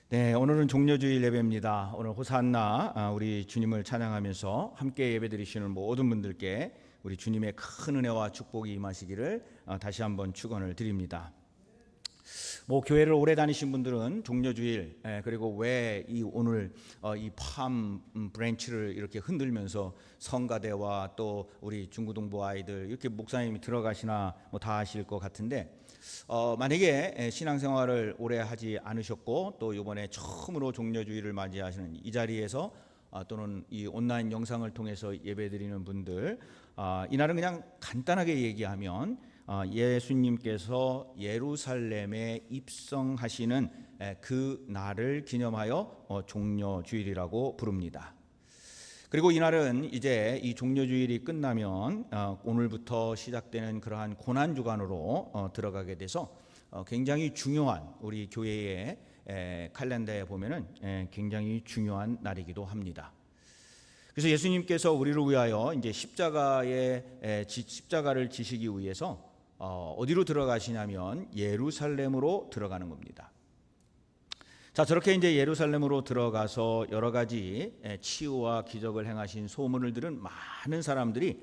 네, 오늘은 종려주일 예배입니다. 오늘 호산나 우리 주님을 찬양하면서 함께 예배드리시는 모든 분들께 우리 주님의 큰 은혜와 축복이 임하시기를 다시 한번 축원을 드립니다. 교회를 오래 다니신 분들은 종려주일 그리고 왜 이 오늘 이 팜 브랜치를 이렇게 흔들면서 성가대와 또 우리 중고등부 아이들 이렇게 목사님이 들어가시나 다 아실 것 같은데 만약에 신앙생활을 오래 하지 않으셨고 또 이번에 처음으로 종려주일을 맞이하시는 이 자리에서 또는 이 온라인 영상을 통해서 예배드리는 분들, 이날은 그냥 간단하게 얘기하면 예수님께서 예루살렘에 입성하시는 그 날을 기념하여 종려주일이라고 부릅니다. 그리고 이날은 이제 이 종려주일이 끝나면 오늘부터 시작되는 그러한 고난주간으로 들어가게 돼서 굉장히 중요한 우리 교회의 칼렌더에 보면은 굉장히 중요한 날이기도 합니다. 그래서 예수님께서 우리를 위하여 이제 십자가를 지시기 위해서 어디로 들어가시냐면 예루살렘으로 들어가는 겁니다. 자, 저렇게 이제 예루살렘으로 들어가서 여러 가지 치유와 기적을 행하신 소문을 들은 많은 사람들이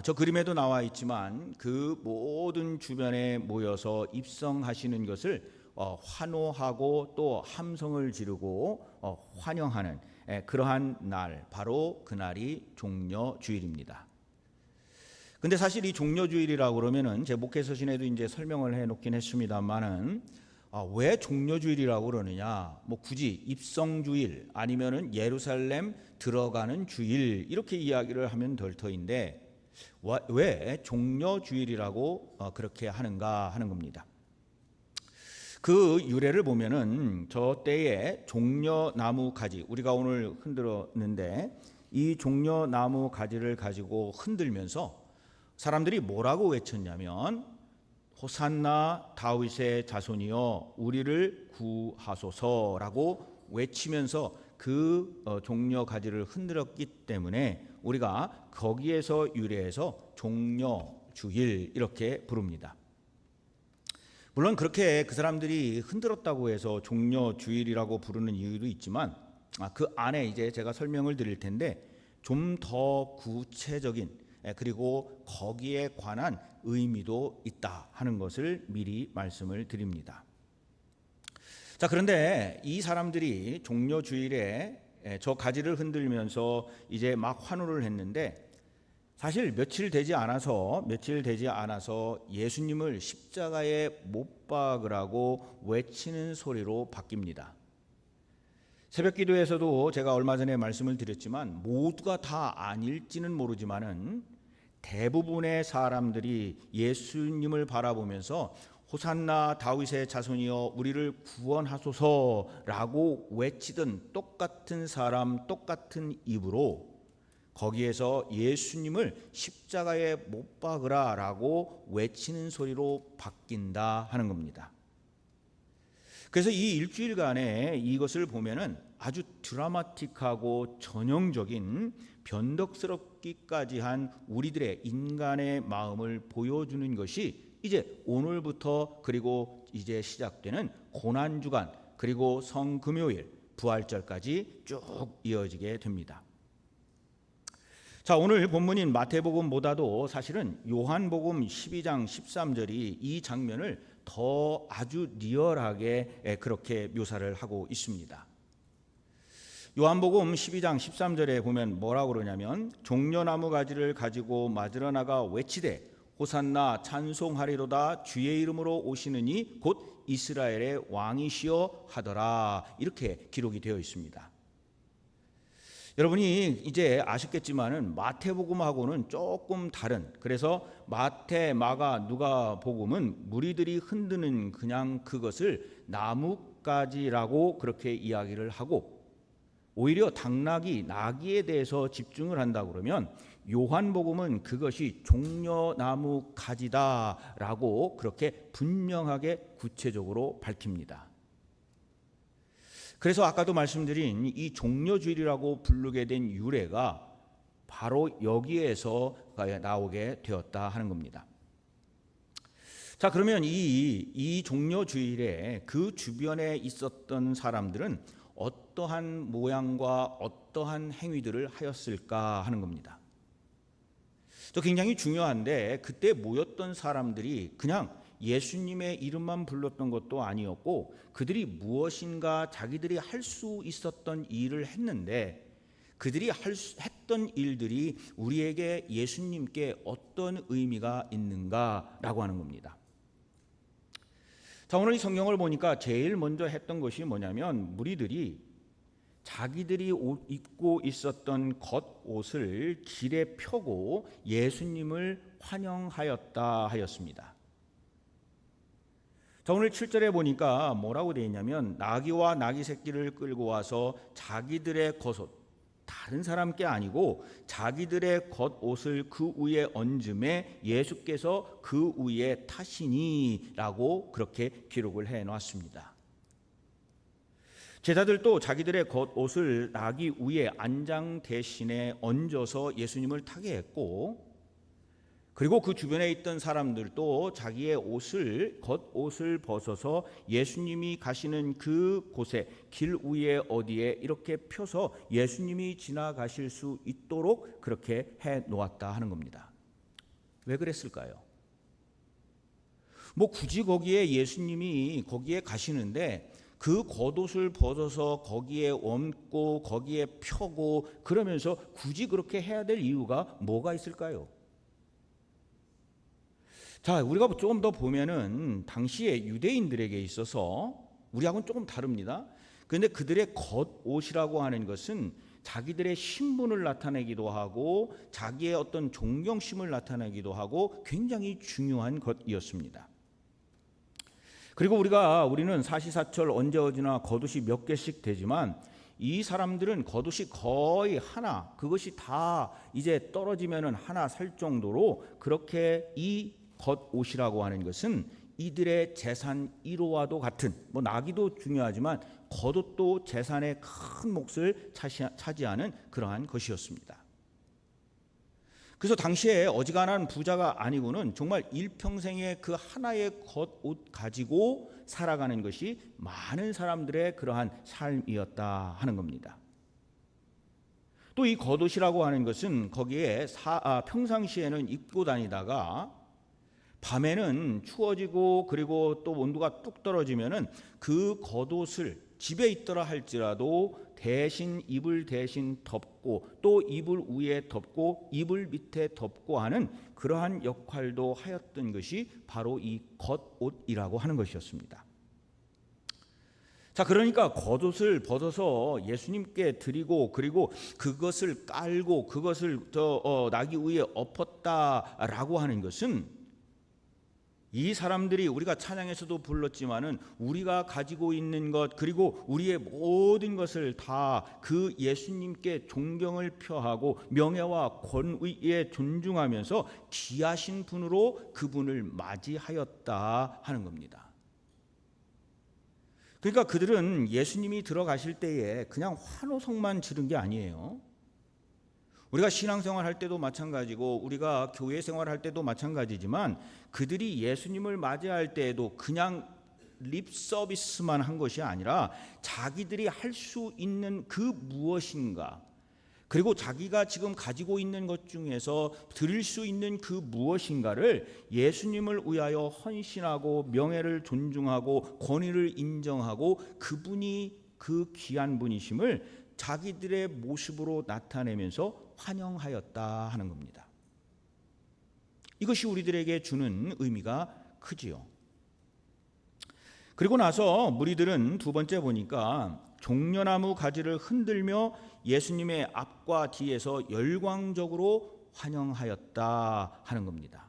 저 그림에도 나와 있지만 그 모든 주변에 모여서 입성하시는 것을 환호하고 또 함성을 지르고 환영하는 그러한 날, 바로 그날이 종려주일입니다. 근데 사실 이 종려주일이라고 그러면은 제 목회 서신에도 이제 설명을 해놓긴 했습니다만은 왜 종려주일이라고 그러느냐? 굳이 입성주일 아니면은 예루살렘 들어가는 주일 이렇게 이야기를 하면 될 터인데 왜 종려주일이라고 그렇게 하는가 하는 겁니다. 그 유래를 보면은 저 때에 종려나무 가지, 우리가 오늘 흔들었는데 이 종려나무 가지를 가지고 흔들면서 사람들이 뭐라고 외쳤냐면 호산나 다윗의 자손이여 우리를 구하소서라고 외치면서 그 종려 가지를 흔들었기 때문에 우리가 거기에서 유래해서 종려주일 이렇게 부릅니다. 물론 그렇게 그 사람들이 흔들었다고 해서 종려주일이라고 부르는 이유도 있지만 그 안에 이제 제가 설명을 드릴 텐데 좀 더 구체적인 그리고 거기에 관한 의미도 있다 하는 것을 미리 말씀을 드립니다. 자, 그런데 이 사람들이 종려주일에 저 가지를 흔들면서 이제 막 환호를 했는데 사실 며칠 되지 않아서 예수님을 십자가에 못 박으라고 외치는 소리로 바뀝니다. 새벽기도에서도 제가 얼마 전에 말씀을 드렸지만 모두가 다 아닐지는 모르지만은 대부분의 사람들이 예수님을 바라보면서 호산나 다윗의 자손이여 우리를 구원하소서라고 외치던 똑같은 사람 똑같은 입으로 거기에서 예수님을 십자가에 못 박으라라고 외치는 소리로 바뀐다 하는 겁니다. 그래서 이 일주일간에 이것을 보면은 아주 드라마틱하고 전형적인 변덕스럽기까지 한 우리들의 인간의 마음을 보여주는 것이 이제 오늘부터 그리고 이제 시작되는 고난주간 그리고 성금요일 부활절까지 쭉 이어지게 됩니다. 자, 오늘 본문인 마태복음보다도 사실은 요한복음 12장 13절이 이 장면을 더 아주 리얼하게 그렇게 묘사를 하고 있습니다. 요한복음 12장 13절에 보면 뭐라고 그러냐면 종려나무 가지를 가지고 맞으러 나가 외치되 호산나 찬송하리로다 주의 이름으로 오시는 이 곧 이스라엘의 왕이시여 하더라 이렇게 기록이 되어 있습니다. 여러분이 이제 아셨겠지만은 마태복음하고는 조금 다른, 그래서 마태, 마가, 누가복음은 무리들이 흔드는 그냥 그것을 나뭇가지라고 그렇게 이야기를 하고 오히려 당나귀, 나귀에 대해서 집중을 한다 그러면 요한복음은 그것이 종려나무 가지다라고 그렇게 분명하게 구체적으로 밝힙니다. 그래서 아까도 말씀드린 이 종려주일이라고 부르게 된 유래가 바로 여기에서 나오게 되었다 하는 겁니다. 자, 그러면 이 종려 주일에 그 주변에 있었던 사람들은 어떠한 모양과 어떠한 행위들을 하였을까 하는 겁니다. 저 굉장히 중요한데, 그때 모였던 사람들이 그냥 예수님의 이름만 불렀던 것도 아니었고, 그들이 무엇인가 자기들이 할 수 있었던 일을 했는데, 그들이 했던 일들이 우리에게 예수님께 어떤 의미가 있는가라고 하는 겁니다. 자, 오늘 이 성경을 보니까 제일 먼저 했던 것이 뭐냐면, 무리들이 자기들이 입고 있었던 겉옷을 길에 펴고 예수님을 환영하였다 하였습니다. 자, 오늘 7절에 보니까 뭐라고 되어 있냐면, 나귀와 나귀 새끼를 끌고 와서 자기들의 겉옷, 다른 사람께 아니고 자기들의 겉옷을 그 위에 얹음에 예수께서 그 위에 타시니라고 그렇게 기록을 해놨습니다. 제자들도 자기들의 겉옷을 나귀 위에 안장 대신에 얹어서 예수님을 타게 했고, 그리고 그 주변에 있던 사람들도 자기의 겉옷을 벗어서 예수님이 가시는 그 곳에 길 위에 어디에 이렇게 펴서 예수님이 지나가실 수 있도록 그렇게 해 놓았다 하는 겁니다. 왜 그랬을까요? 뭐 굳이 거기에 예수님이 거기에 가시는데 그 겉옷을 벗어서 거기에 얹고 거기에 펴고 그러면서 굳이 그렇게 해야 될 이유가 뭐가 있을까요? 자, 우리가 조금 더 보면은 당시에 유대인들에게 있어서 우리하고는 조금 다릅니다. 그런데 그들의 겉옷이라고 하는 것은 자기들의 신분을 나타내기도 하고 자기의 어떤 존경심을 나타내기도 하고 굉장히 중요한 것이었습니다. 그리고 우리는 사시사철 언제 어디나 겉옷이 몇 개씩 되지만 이 사람들은 겉옷이 거의 하나, 그것이 다 이제 떨어지면은 하나 살 정도로 그렇게 이 겉옷이라고 하는 것은 이들의 재산 1호와도 같은, 뭐 나귀도 중요하지만 겉옷도 재산의 큰 몫을 차지하는 그러한 것이었습니다. 그래서 당시에 어지간한 부자가 아니고는 정말 일평생의 그 하나의 겉옷 가지고 살아가는 것이 많은 사람들의 그러한 삶이었다 하는 겁니다. 또 이 겉옷이라고 하는 것은 거기에 평상시에는 입고 다니다가 밤에는 추워지고 그리고 또 온도가 뚝 떨어지면은 그 겉옷을 집에 있더라 할지라도 대신 이불 대신 덮고 또 이불 위에 덮고 이불 밑에 덮고 하는 그러한 역할도 하였던 것이 바로 이 겉옷이라고 하는 것이었습니다. 자, 그러니까 겉옷을 벗어서 예수님께 드리고 그리고 그것을 깔고 그것을 나귀 위에 엎었다라고 하는 것은 이 사람들이 우리가 찬양에서도 불렀지만은 우리가 가지고 있는 것 그리고 우리의 모든 것을 다 그 예수님께 존경을 표하고 명예와 권위에 존중하면서 귀하신 분으로 그분을 맞이하였다 하는 겁니다. 그러니까 그들은 예수님이 들어가실 때에 그냥 환호성만 지른 게 아니에요. 우리가 신앙생활 할 때도 마찬가지고 우리가 교회 생활할 때도 마찬가지지만 그들이 예수님을 맞이할 때에도 그냥 립 서비스만 한 것이 아니라 자기들이 할 수 있는 그 무엇인가 그리고 자기가 지금 가지고 있는 것 중에서 드릴 수 있는 그 무엇인가를 예수님을 위하여 헌신하고 명예를 존중하고 권위를 인정하고 그분이 그 귀한 분이심을 자기들의 모습으로 나타내면서 환영하였다 하는 겁니다. 이것이 우리들에게 주는 의미가 크지요. 그리고 나서 무리들은 두 번째 보니까 종려나무 가지를 흔들며 예수님의 앞과 뒤에서 열광적으로 환영하였다 하는 겁니다.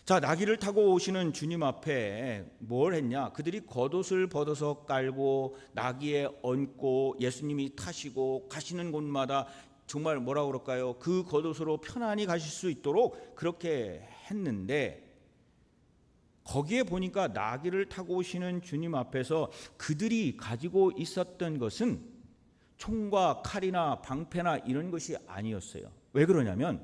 자, 나귀를 타고 오시는 주님 앞에 뭘 했냐? 그들이 겉옷을 벗어서 깔고 나귀에 얹고 예수님이 타시고 가시는 곳마다 정말 뭐라 그럴까요? 그 겉옷으로 편안히 가실 수 있도록 그렇게 했는데 거기에 보니까 나귀를 타고 오시는 주님 앞에서 그들이 가지고 있었던 것은 총과 칼이나 방패나 이런 것이 아니었어요. 왜 그러냐면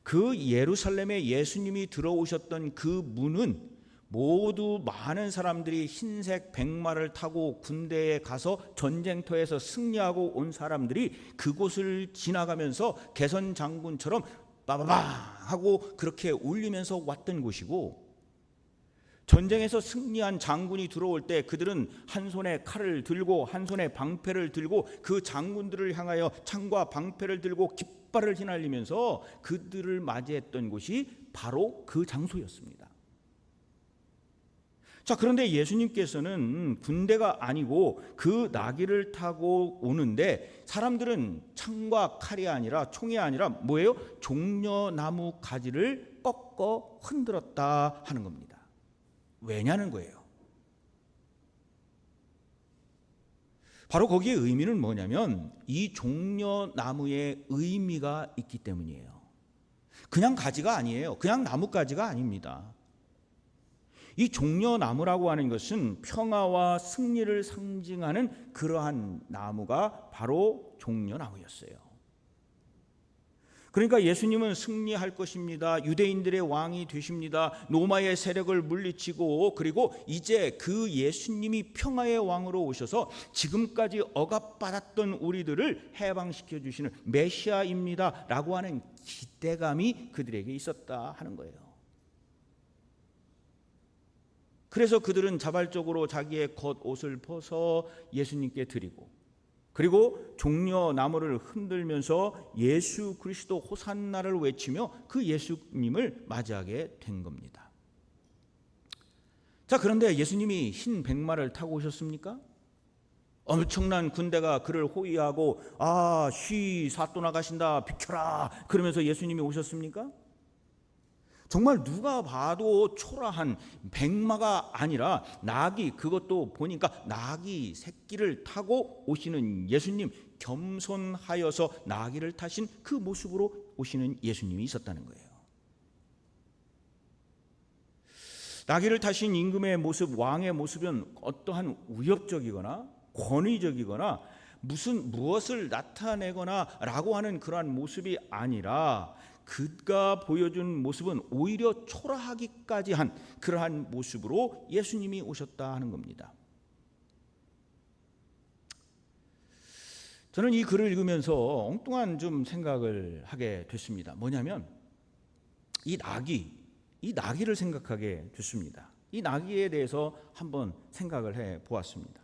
그 예루살렘에 예수님이 들어오셨던 그 문은 모두 많은 사람들이 흰색 백마를 타고 군대에 가서 전쟁터에서 승리하고 온 사람들이 그곳을 지나가면서 개선 장군처럼 빠바바 하고 그렇게 울리면서 왔던 곳이고, 전쟁에서 승리한 장군이 들어올 때 그들은 한 손에 칼을 들고 한 손에 방패를 들고 그 장군들을 향하여 창과 방패를 들고 깃발을 휘날리면서 그들을 맞이했던 곳이 바로 그 장소였습니다. 자, 그런데 예수님께서는 군대가 아니고 그 나귀를 타고 오는데 사람들은 창과 칼이 아니라 총이 아니라 뭐예요? 종려나무 가지를 꺾어 흔들었다 하는 겁니다. 왜냐는 거예요. 바로 거기에 의미는 뭐냐면 이 종려나무의 의미가 있기 때문이에요. 그냥 가지가 아니에요. 그냥 나뭇가지가 아닙니다. 이 종려나무라고 하는 것은 평화와 승리를 상징하는 그러한 나무가 바로 종려나무였어요. 그러니까 예수님은 승리할 것입니다. 유대인들의 왕이 되십니다. 로마의 세력을 물리치고, 그리고 이제 그 예수님이 평화의 왕으로 오셔서 지금까지 억압받았던 우리들을 해방시켜 주시는 메시아입니다 라고 하는 기대감이 그들에게 있었다 하는 거예요. 그래서 그들은 자발적으로 자기의 겉옷을 벗어 예수님께 드리고, 그리고 종려나무를 흔들면서 예수 그리스도 호산나를 외치며 그 예수님을 맞이하게 된 겁니다. 자, 그런데 예수님이 흰 백마를 타고 오셨습니까? 엄청난 군대가 그를 호위하고 사또 나가신다, 비켜라 그러면서 예수님이 오셨습니까? 정말 누가 봐도 초라한 백마가 아니라 나귀, 그것도 보니까 나귀 새끼를 타고 오시는 예수님, 겸손하여서 나귀를 타신 그 모습으로 오시는 예수님이 있었다는 거예요. 나귀를 타신 임금의 모습, 왕의 모습은 어떠한 위협적이거나 권위적이거나 무엇을 나타내거나 라고 하는 그러한 모습이 아니라 그가 보여준 모습은 오히려 초라하기까지 한 그러한 모습으로 예수님이 오셨다 하는 겁니다. 저는 이 글을 읽으면서 엉뚱한 좀 생각을 하게 됐습니다. 뭐냐면 이 나귀를 생각하게 됐습니다. 이 나귀에 대해서 한번 생각을 해 보았습니다.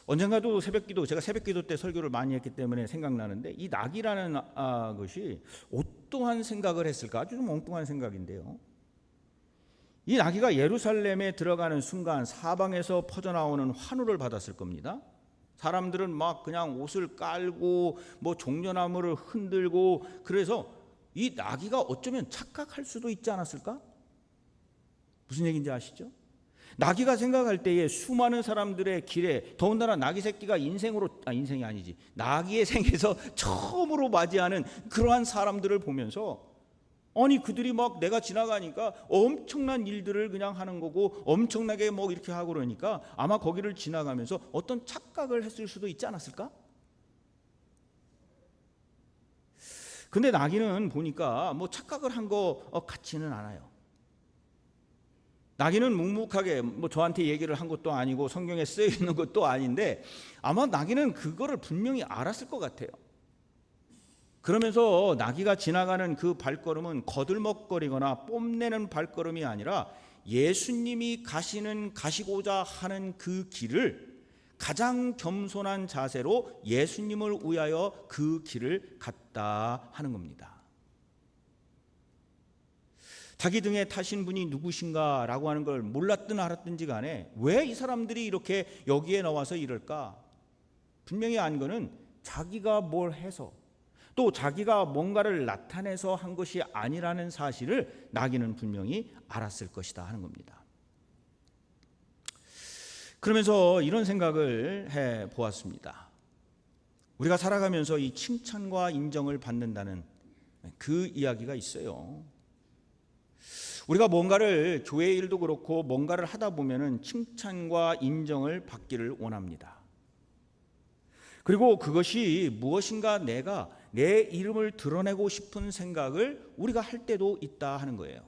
언젠가도 새벽기도, 제가 새벽기도 때 설교를 많이 했기 때문에 생각나는데, 이 나귀라는 것이 어떠한 생각을 했을까? 아주 좀 엉뚱한 생각인데요. 이 나귀가 예루살렘에 들어가는 순간 사방에서 퍼져나오는 환호를 받았을 겁니다. 사람들은 막 그냥 옷을 깔고 뭐 종려나무를 흔들고, 그래서 이 나귀가 어쩌면 착각할 수도 있지 않았을까? 무슨 얘기인지 아시죠? 나귀가 생각할 때에 수많은 사람들의 길에, 더군다나 나귀 새끼가 인생이 아니지, 나귀의 생에서 처음으로 맞이하는 그러한 사람들을 보면서, 아니 그들이 막 내가 지나가니까 엄청난 일들을 그냥 하는 거고 엄청나게 뭐 이렇게 하고 그러니까 아마 거기를 지나가면서 어떤 착각을 했을 수도 있지 않았을까? 근데 나귀는 보니까 뭐 착각을 한 거 같지는 않아요. 나귀는 묵묵하게 뭐 저한테 얘기를 한 것도 아니고 성경에 쓰여 있는 것도 아닌데 아마 나귀는 그거를 분명히 알았을 것 같아요. 그러면서 나귀가 지나가는 그 발걸음은 거들먹거리거나 뽐내는 발걸음이 아니라 예수님이 가시고자 하는 그 길을 가장 겸손한 자세로 예수님을 위하여 그 길을 갔다 하는 겁니다. 자기 등에 타신 분이 누구신가 라고 하는 걸 몰랐든 알았든지 간에 왜 이 사람들이 이렇게 여기에 나와서 이럴까? 분명히 안 거는 자기가 뭘 해서 또 자기가 뭔가를 나타내서 한 것이 아니라는 사실을 나귀는 분명히 알았을 것이다 하는 겁니다. 그러면서 이런 생각을 해 보았습니다. 우리가 살아가면서 이 칭찬과 인정을 받는다는 그 이야기가 있어요. 우리가 뭔가를, 교회 일도 그렇고 뭔가를 하다 보면은 칭찬과 인정을 받기를 원합니다. 그리고 그것이 무엇인가 내가 내 이름을 드러내고 싶은 생각을 우리가 할 때도 있다 하는 거예요.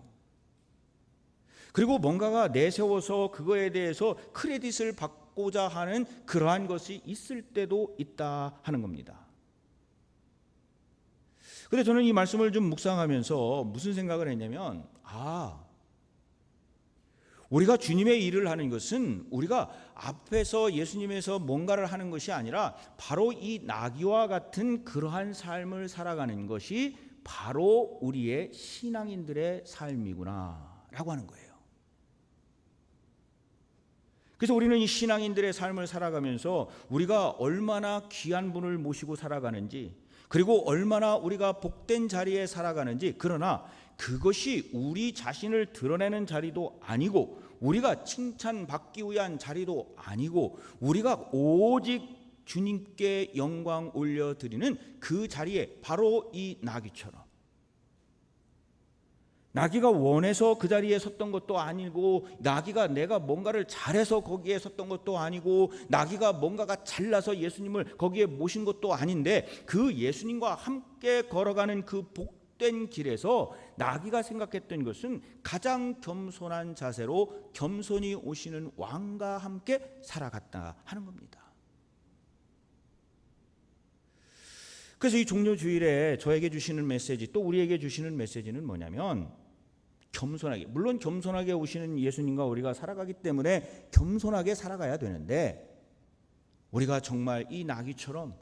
그리고 뭔가가 내세워서 그거에 대해서 크레딧을 받고자 하는 그러한 것이 있을 때도 있다 하는 겁니다. 근데 저는 이 말씀을 좀 묵상하면서 무슨 생각을 했냐면, 우리가 주님의 일을 하는 것은 우리가 앞에서 예수님에서 뭔가를 하는 것이 아니라 바로 이 나귀와 같은 그러한 삶을 살아가는 것이 바로 우리의 신앙인들의 삶이구나 라고 하는 거예요. 그래서 우리는 이 신앙인들의 삶을 살아가면서 우리가 얼마나 귀한 분을 모시고 살아가는지, 그리고 얼마나 우리가 복된 자리에 살아가는지, 그러나 그것이 우리 자신을 드러내는 자리도 아니고 우리가 칭찬받기 위한 자리도 아니고 우리가 오직 주님께 영광 올려드리는 그 자리에 바로 이 나귀처럼, 나귀가 원해서 그 자리에 섰던 것도 아니고, 나귀가 내가 뭔가를 잘해서 거기에 섰던 것도 아니고, 나귀가 뭔가가 잘나서 예수님을 거기에 모신 것도 아닌데, 그 예수님과 함께 걸어가는 그 복된 길에서 나귀가 생각했던 것은 가장 겸손한 자세로 겸손히 오시는 왕과 함께 살아갔다 하는 겁니다. 그래서 이 종료주일에 저에게 주시는 메시지, 또 우리에게 주시는 메시지는 뭐냐면, 겸손하게, 물론 겸손하게 오시는 예수님과 우리가 살아가기 때문에 겸손하게 살아가야 되는데, 우리가 정말 이 나귀처럼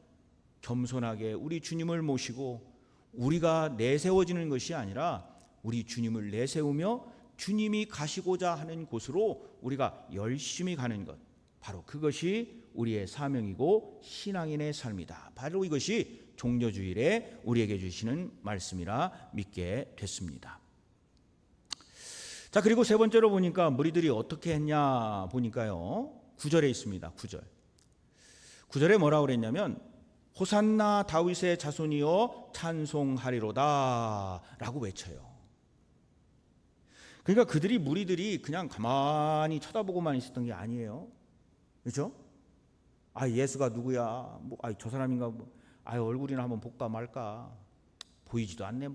겸손하게 우리 주님을 모시고 우리가 내세워지는 것이 아니라 우리 주님을 내세우며 주님이 가시고자 하는 곳으로 우리가 열심히 가는 것, 바로 그것이 우리의 사명이고 신앙인의 삶이다. 바로 이것이 종료주일에 우리에게 주시는 말씀이라 믿게 됐습니다. 자, 그리고 세 번째로 보니까 무리들이 어떻게 했냐 보니까요, 9절에 있습니다. 9절에 뭐라고 그랬냐면, 호산나 다윗의 자손이여 찬송하리로다 라고 외쳐요. 그러니까 무리들이 그냥 가만히 쳐다보고만 있었던 게 아니에요. 그렇죠? 예수가 누구야? 저 사람인가? 얼굴이나 한번 볼까 말까? 보이지도 않네.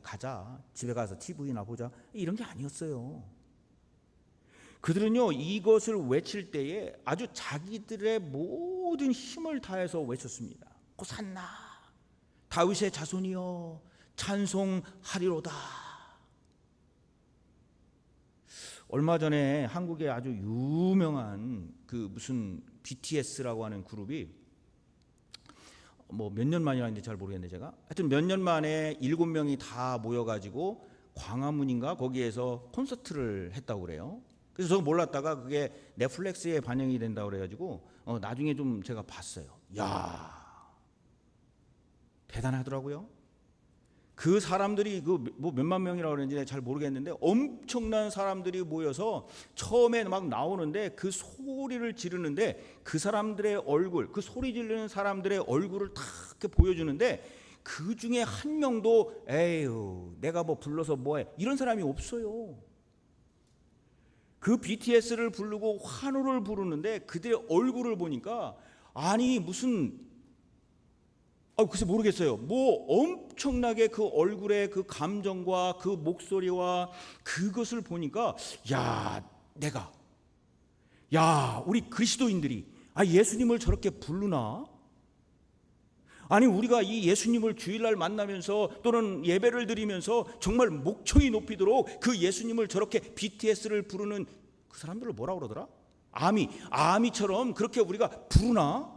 가자. 집에 가서 TV나 보자. 이런 게 아니었어요. 그들은요, 이것을 외칠 때에 아주 자기들의 모든 힘을 다해서 외쳤습니다. 호산나 다윗의 자손이여 찬송하리로다. 얼마 전에 한국에 아주 유명한 무슨 BTS라고 하는 그룹이 몇 년 만이라는지 잘 모르겠는데, 제가 하여튼 몇 년 만에 7명이 다 모여가지고 광화문인가 거기에서 콘서트를 했다고 그래요. 그래서 저 몰랐다가 그게 넷플릭스에 반영이 된다고 그래가지고 나중에 좀 제가 봤어요. 이야, 대단하더라고요. 그 사람들이 몇만 명이라고 그러는지 잘 모르겠는데 엄청난 사람들이 모여서 처음에 막 나오는데 그 소리를 지르는데 그 사람들의 얼굴, 그 소리 지르는 사람들의 얼굴을 다 이렇게 보여주는데 그 중에 한 명도 에휴 내가 불러서 뭐해 이런 사람이 없어요. 그 BTS를 부르고 환호를 부르는데 그들의 얼굴을 보니까 무슨 글쎄 모르겠어요. 엄청나게 그 얼굴의 그 감정과 그 목소리와 그것을 보니까 우리 그리스도인들이 예수님을 저렇게 부르나? 우리가 이 예수님을 주일날 만나면서 또는 예배를 드리면서 정말 목청이 높이도록 그 예수님을 저렇게 BTS를 부르는 그 사람들을 뭐라고 그러더라? 아미처럼 그렇게 우리가 부르나?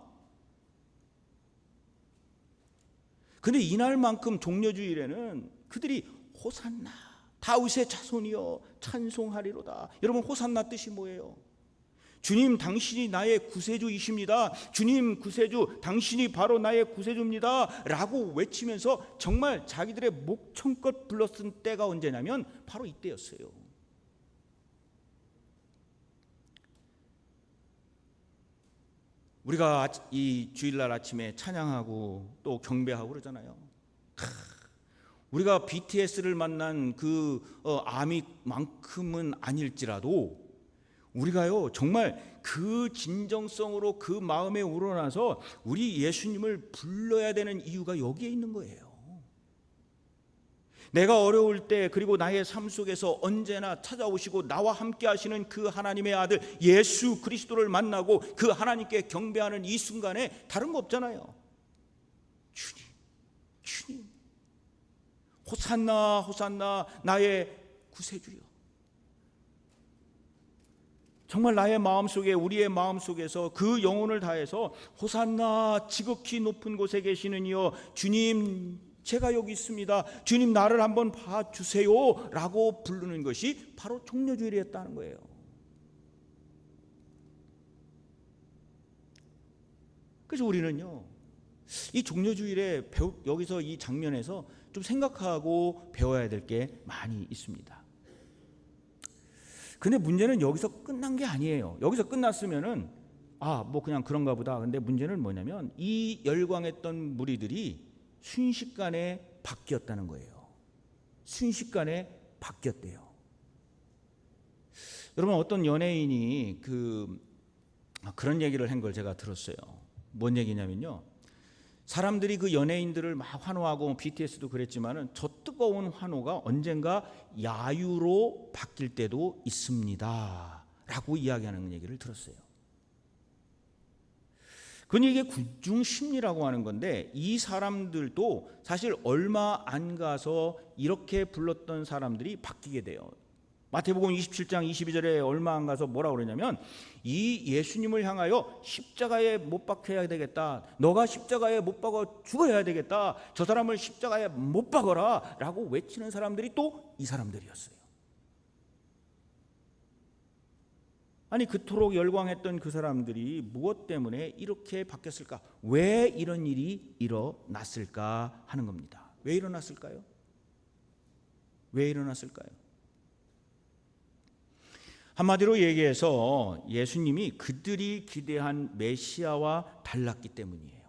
근데 이날만큼 종려주일에는 그들이 호산나 다윗의 자손이여 찬송하리로다. 여러분, 호산나 뜻이 뭐예요? 주님 당신이 나의 구세주이십니다. 주님 구세주 당신이 바로 나의 구세주입니다 라고 외치면서 정말 자기들의 목청껏 불렀던 때가 언제냐면 바로 이때였어요. 우리가 이 주일날 아침에 찬양하고 또 경배하고 그러잖아요. 우리가 BTS를 만난 그 아미만큼은 아닐지라도 우리가요 정말 그 진정성으로 그 마음에 우러나서 우리 예수님을 불러야 되는 이유가 여기에 있는 거예요. 내가 어려울 때 그리고 나의 삶 속에서 언제나 찾아오시고 나와 함께 하시는 그 하나님의 아들 예수 그리스도를 만나고 그 하나님께 경배하는 이 순간에 다른 거 없잖아요. 주님, 주님, 호산나 호산나 나의 구세주여. 정말 나의 마음속에 우리의 마음속에서 그 영혼을 다해서 호산나 지극히 높은 곳에 계시는 이여 주님 제가 여기 있습니다. 주님 나를 한번 봐주세요 라고 부르는 것이 바로 종려주일이었다는 거예요. 그래서 우리는요 이 종려주일에 여기서 이 장면에서 좀 생각하고 배워야 될 게 많이 있습니다. 근데 문제는 여기서 끝난 게 아니에요. 여기서 끝났으면은 뭐 그냥 그런가 보다. 근데 문제는 뭐냐면 이 열광했던 무리들이 순식간에 바뀌었다는 거예요. 순식간에 바뀌었대요. 여러분 어떤 연예인이 그런 얘기를 한 걸 제가 들었어요. 뭔 얘기냐면요. 사람들이 그 연예인들을 막 환호하고 BTS도 그랬지만은 저 뜨거운 환호가 언젠가 야유로 바뀔 때도 있습니다. 라고 이야기하는 얘기를 들었어요. 그건 이게 군중심리라고 하는 건데 이 사람들도 사실 얼마 안 가서 이렇게 불렀던 사람들이 바뀌게 돼요. 마태복음 27장 22절에 얼마 안 가서 뭐라고 그러냐면 이 예수님을 향하여 십자가에 못 박혀야 되겠다. 너가 십자가에 못 박아 죽어야 되겠다. 저 사람을 십자가에 못 박아라 라고 외치는 사람들이 또 이 사람들이었어요. 아니 그토록 열광했던 그 사람들이 무엇 때문에 이렇게 바뀌었을까? 왜 이런 일이 일어났을까 하는 겁니다. 왜 일어났을까요? 왜 일어났을까요? 한마디로 얘기해서 예수님이 그들이 기대한 메시아와 달랐기 때문이에요.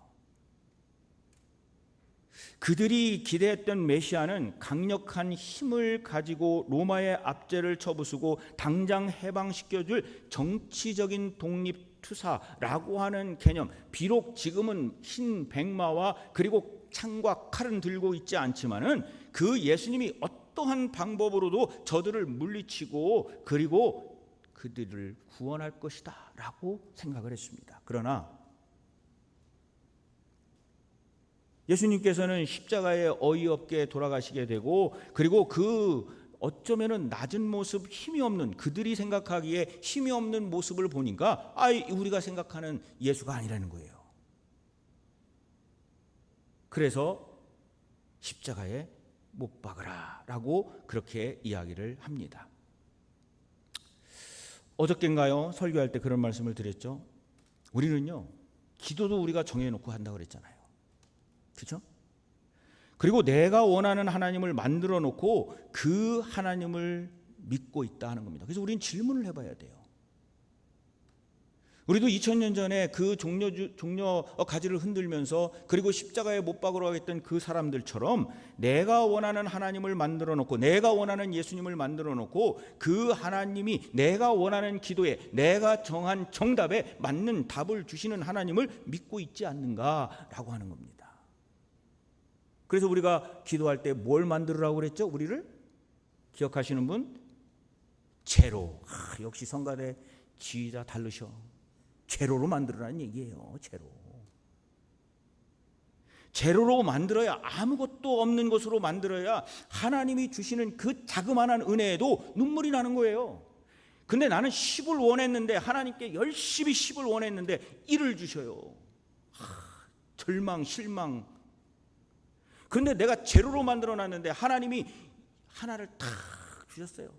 그들이 기대했던 메시아는 강력한 힘을 가지고 로마의 압제를 쳐부수고 당장 해방시켜줄 정치적인 독립투사라고 하는 개념. 비록 지금은 흰 백마와 그리고 창과 칼은 들고 있지 않지만은 그 예수님이 어떠한 방법으로도 저들을 물리치고 그리고 그들을 구원할 것이다 라고 생각을 했습니다. 그러나 예수님께서는 십자가에 어이없게 돌아가시게 되고 그리고 그 어쩌면은 낮은 모습 힘이 없는 그들이 생각하기에 힘이 없는 모습을 보니까 우리가 생각하는 예수가 아니라는 거예요. 그래서 십자가에 못 박으라 라고 그렇게 이야기를 합니다. 어저께인가요? 설교할 때 그런 말씀을 드렸죠. 우리는요 기도도 우리가 정해놓고 한다고 그랬잖아요. 그렇죠? 그리고 내가 원하는 하나님을 만들어 놓고 그 하나님을 믿고 있다 하는 겁니다. 그래서 우리는 질문을 해봐야 돼요. 우리도 2000년 전에 그 종려 가지를 흔들면서 그리고 십자가에 못 박으러 했던 그 사람들처럼 내가 원하는 하나님을 만들어 놓고 내가 원하는 예수님을 만들어 놓고 그 하나님이 내가 원하는 기도에 내가 정한 정답에 맞는 답을 주시는 하나님을 믿고 있지 않는가라고 하는 겁니다. 그래서 우리가 기도할 때 뭘 만들으라고 그랬죠? 우리를 기억하시는 분? 제로. 역시 성가대 지휘자 다르셔. 제로로 만들어라는 얘기예요. 제로로 만들어야 아무것도 없는 것으로 만들어야 하나님이 주시는 그 자그마한 은혜에도 눈물이 나는 거예요. 근데 나는 10을 원했는데 하나님께 열심히 10을 원했는데 1을 주셔요. 절망, 실망. 근데 내가 제로로 만들어놨는데 하나님이 하나를 탁 주셨어요.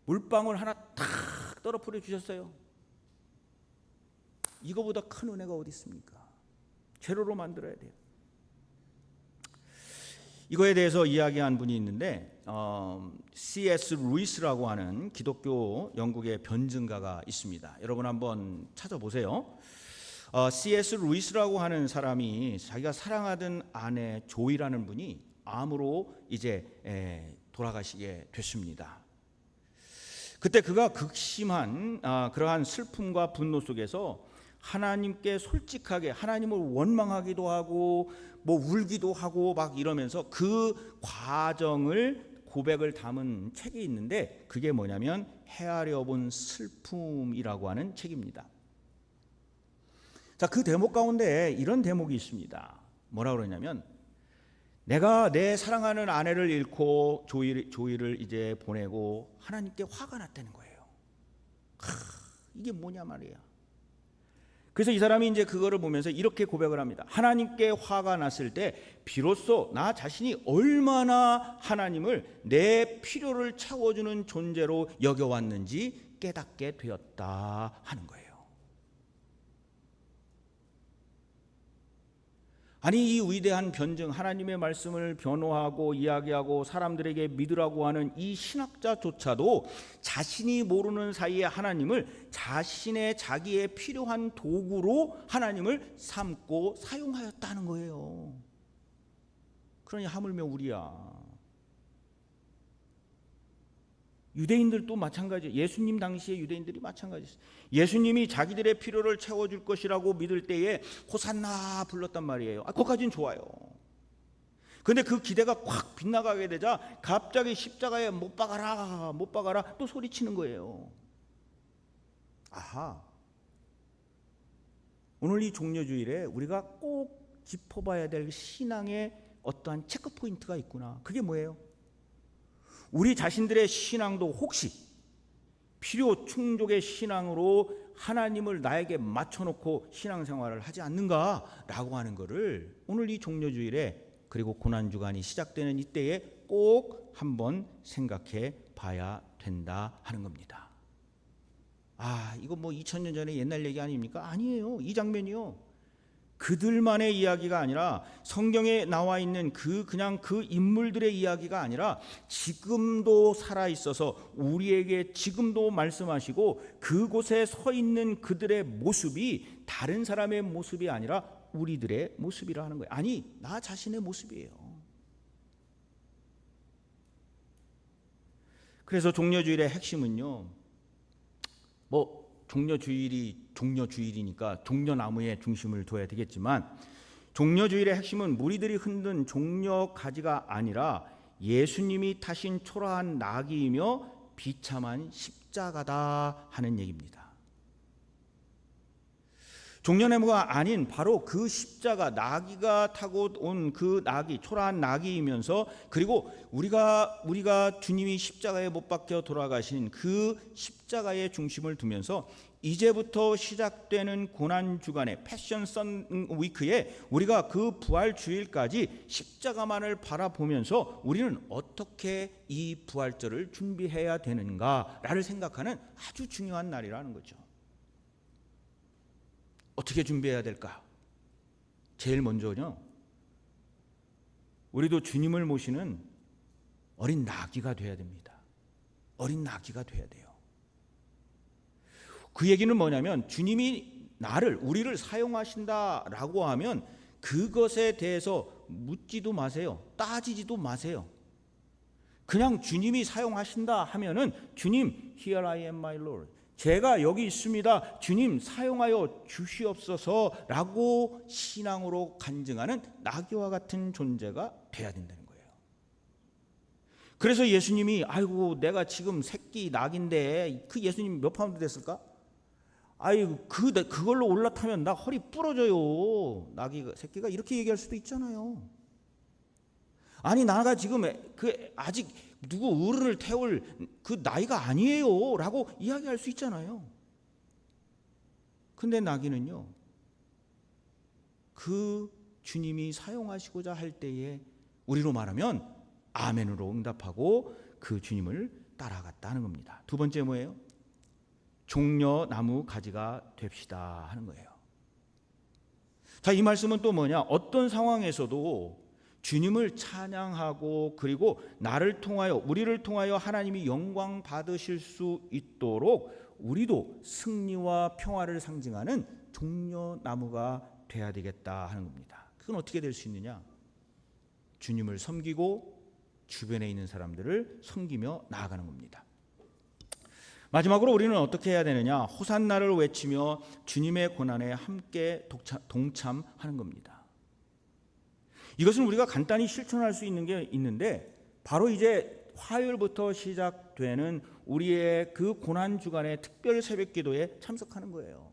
물방울 하나 탁 떨어뜨려 주셨어요. 이거보다 큰 은혜가 어디 있습니까? 제로로 만들어야 돼요. 이거에 대해서 이야기한 분이 있는데 C.S. 루이스라고 하는 기독교 영국의 변증가가 있습니다. 여러분 한번 찾아보세요. C.S. 루이스라고 하는 사람이 자기가 사랑하던 아내 조이라는 분이 암으로 이제 돌아가시게 됐습니다. 그때 그가 극심한 그러한 슬픔과 분노 속에서 하나님께 솔직하게 하나님을 원망하기도 하고 뭐 울기도 하고 막 이러면서 그 과정을 고백을 담은 책이 있는데 그게 뭐냐면 헤아려 본 슬픔이라고 하는 책입니다. 자, 그 대목 가운데 이런 대목이 있습니다. 뭐라 그러냐면 내가 내 사랑하는 아내를 잃고 조이를 이제 보내고 하나님께 화가 났다는 거예요. 이게 뭐냐 말이야. 그래서 이 사람이 이제 그거를 보면서 이렇게 고백을 합니다. 하나님께 화가 났을 때 비로소 나 자신이 얼마나 하나님을 내 필요를 채워주는 존재로 여겨왔는지 깨닫게 되었다 하는 거예요. 아니, 이 위대한 변증, 하나님의 말씀을 변호하고 이야기하고 사람들에게 믿으라고 하는 이 신학자조차도 자신이 모르는 사이에 하나님을 자기의 필요한 도구로 하나님을 삼고 사용하였다는 거예요. 그러니 하물며 우리야. 유대인들도 마찬가지예요. 예수님 당시의 유대인들이 마찬가지였어요. 예수님이 자기들의 필요를 채워줄 것이라고 믿을 때에 호산나 불렀단 말이에요. 그것까지는 좋아요. 그런데 그 기대가 확 빗나가게 되자 갑자기 십자가에 못 박아라 또 소리치는 거예요. 아하, 오늘 이 종려주일에 우리가 꼭 짚어봐야 될 신앙의 어떠한 체크포인트가 있구나. 그게 뭐예요? 우리 자신들의 신앙도 혹시 필요 충족의 신앙으로 하나님을 나에게 맞춰놓고 신앙생활을 하지 않는가라고 하는 것을 오늘 이 종려주일에 그리고 고난주간이 시작되는 이때에 꼭 한번 생각해 봐야 된다 하는 겁니다. 이거 뭐 2000년 전에 옛날 얘기 아닙니까? 아니에요. 이 장면이요. 그들만의 이야기가 아니라 성경에 나와 있는 그냥 그 인물들의 이야기가 아니라 지금도 살아 있어서 우리에게 지금도 말씀하시고 그곳에 서 있는 그들의 모습이 다른 사람의 모습이 아니라 우리들의 모습이라 하는 거예요. 아니, 나 자신의 모습이에요. 그래서 종려주일의 핵심은요, 종려주일이니까 종려나무에 중심을 둬야 되겠지만 종려주일의 핵심은 무리들이 흔든 종려가지가 아니라 예수님이 타신 초라한 나귀이며 비참한 십자가다 하는 얘기입니다. 종려나무가 아닌 바로 그 십자가, 나귀가 타고 온 그 나귀, 초라한 나귀이면서 그리고 우리가 주님이 십자가에 못 박혀 돌아가신 그 십자가의 중심을 두면서 이제부터 시작되는 고난주간의 패션 선 위크에 우리가 그 부활 주일까지 십자가만을 바라보면서 우리는 어떻게 이 부활절을 준비해야 되는가를 생각하는 아주 중요한 날이라는 거죠. 어떻게 준비해야 될까? 제일 먼저는요, 우리도 주님을 모시는 어린 나귀가 돼야 됩니다. 어린 나귀가 돼야 돼요. 그 얘기는 뭐냐면 주님이 우리를 사용하신다라고 하면 그것에 대해서 묻지도 마세요. 따지지도 마세요. 그냥 주님이 사용하신다 하면은 주님, here I am my Lord. 제가 여기 있습니다. 주님 사용하여 주시옵소서라고 신앙으로 간증하는 나귀와 같은 존재가 돼야 된다는 거예요. 그래서 예수님이 내가 지금 새끼 낙인데 그 예수님 몇 파운드 됐을까? 그걸로 올라타면 나 허리 부러져요. 나귀 새끼가 이렇게 얘기할 수도 있잖아요. 아니, 나가 지금 아직 누구 어른을 태울 그 나이가 아니에요 라고 이야기할 수 있잖아요. 근데 나귀는요, 그 주님이 사용하시고자 할 때에 우리로 말하면 아멘으로 응답하고 그 주님을 따라갔다는 겁니다. 두 번째 뭐예요? 종려나무 가지가 됩시다 하는 거예요. 자, 이 말씀은 또 뭐냐? 어떤 상황에서도 주님을 찬양하고 그리고 우리를 통하여 하나님이 영광 받으실 수 있도록 우리도 승리와 평화를 상징하는 종려나무가 돼야 되겠다 하는 겁니다. 그건 어떻게 될 수 있느냐? 주님을 섬기고 주변에 있는 사람들을 섬기며 나아가는 겁니다. 마지막으로 우리는 어떻게 해야 되느냐? 호산나를 외치며 주님의 고난에 함께 동참하는 겁니다. 이것은 우리가 간단히 실천할 수 있는 게 있는데 바로 이제 화요일부터 시작되는 우리의 그 고난 주간의 특별 새벽 기도에 참석하는 거예요.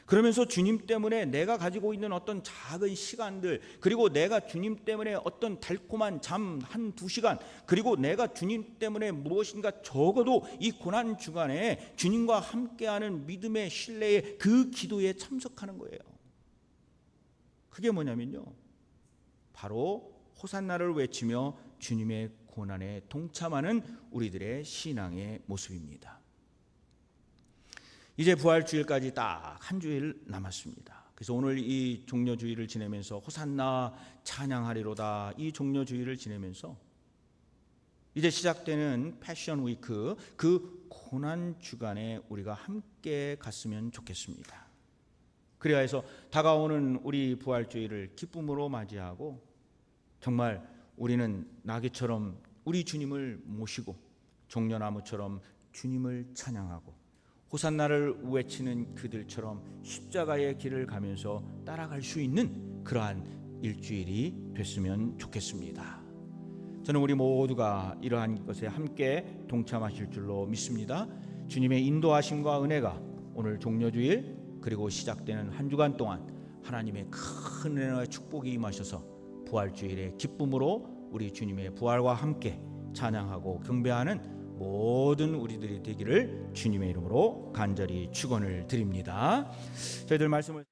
그러면서 주님 때문에 내가 가지고 있는 어떤 작은 시간들, 그리고 내가 주님 때문에 어떤 달콤한 잠 한 두 시간, 그리고 내가 주님 때문에 무엇인가 적어도 이 고난 주간에 주님과 함께하는 믿음의 신뢰의 그 기도에 참석하는 거예요. 그게 뭐냐면요, 바로 호산나를 외치며 주님의 고난에 동참하는 우리들의 신앙의 모습입니다. 이제 부활주일까지 딱 한 주일 남았습니다. 그래서 오늘 이 종려주일을 지내면서 호산나 찬양하리로다, 이 종려주일을 지내면서 이제 시작되는 패션 위크, 그 고난 주간에 우리가 함께 갔으면 좋겠습니다. 그래야 해서 다가오는 우리 부활주일을 기쁨으로 맞이하고 정말 우리는 나귀처럼 우리 주님을 모시고 종려나무처럼 주님을 찬양하고 호산나를 외치는 그들처럼 십자가의 길을 가면서 따라갈 수 있는 그러한 일주일이 됐으면 좋겠습니다. 저는 우리 모두가 이러한 것에 함께 동참하실 줄로 믿습니다. 주님의 인도하심과 은혜가 오늘 종려주일 그리고 시작되는 한 주간 동안 하나님의 큰 은혜와 축복이 임하셔서 부활주일의 기쁨으로 우리 주님의 부활과 함께 찬양하고 경배하는 모든 우리들이 되기를 주님의 이름으로 간절히 축원을 드립니다. 저희들 말씀을